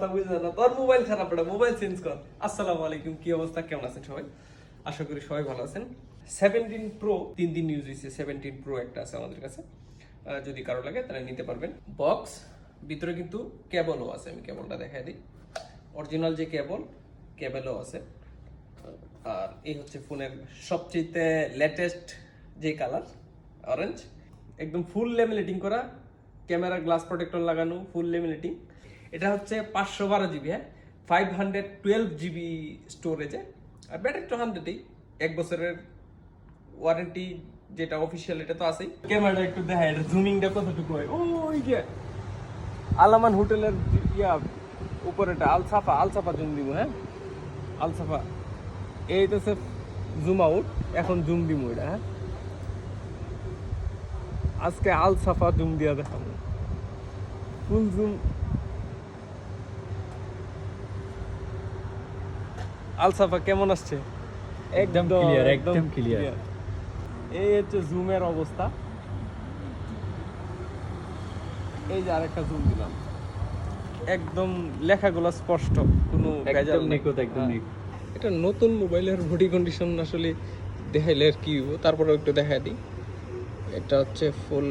তোর মোবাইল খারাপ, mobile change কর। আসসালামু আলাইকুম, কি অবস্থা, কেমন আছেন সবাই? আশা করি সবাই ভালো আছেন। 17 প্রো 3 দিন ইউজ হয়েছে। 17 প্রো একটা আছে আমাদের কাছে, যদি কারো লাগে তাহলে নিতে পারবেন। বক্স ভিতরে কিন্তু কেবলও আছে, আমি কেবলটা দেখাই দিই। অরিজিনাল যে কেবলও আছে। আর এই হচ্ছে ফোনের সবচেয়ে লেটেস্ট যে কালার, অরেঞ্জ, একদম ফুল লেমিনেটিং করা, ক্যামেরা গ্লাস প্রোটেক্টর লাগানো, ফুল লেমিনেটিং। এটা হচ্ছে 512 জিবি, হ্যাঁ, 512 জিবি স্টোরেজে। আর ব্যাটারি তো 100ই, 1 বছরের ওয়ারেন্টি যেটা অফিসিয়াল, এটা তো আছেই। ক্যামেরাটা একটু দেখা, এটা জুমিংটা কতটুকু হয়। ওই যে আলামান হোটেলের উপরেটা আলসাফা জুম দিব, হ্যাঁ, আলসাফা। এই তো সে জুম আউট, এখন জুম দিব এটা, হ্যাঁ। আজকে আলসাফা জুম দিয়া দেখাবো, ফুল জুম। আলসাফা কেমন আসছে? একদম ক্লিয়ার, একদম ক্লিয়ার। এই হচ্ছে জুমের অবস্থা। এই যে আরেকটা জুম দিলাম, একদম লেখাগুলো স্পষ্ট, কোনো একদম নিখুঁত, একদম নিখুঁত। এটা নতুন মোবাইলের বডি কন্ডিশন আসলে দেখাইলে আর কি হবো, তারপরে একটু দেখাই দিই। এটা হচ্ছে ফুল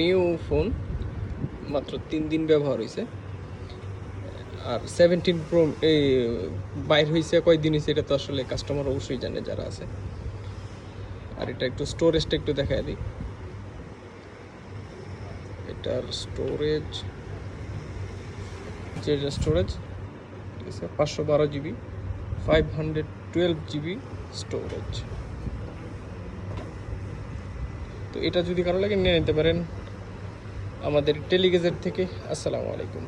নিউ ফোন, মাত্র 3 দিন ব্যবহার হয়েছে। আর 17 প্রো এই বাইর হয়েছে কয়দিন হয়েছে, এটা তো আসলে কাস্টমার অবশ্যই জানে যারা আছে। আর এটা একটু স্টোরেজটা একটু দেখাই দিই। এটার স্টোরেজ, যেটা স্টোরেজ ঠিক আছে, 512 জিবি, 512 জিবি স্টোরেজ। তো এটা যদি কারো লাগে নিয়ে নিতে পারেন আমাদের টেলিগেজের থেকে। আসসালামু আলাইকুম।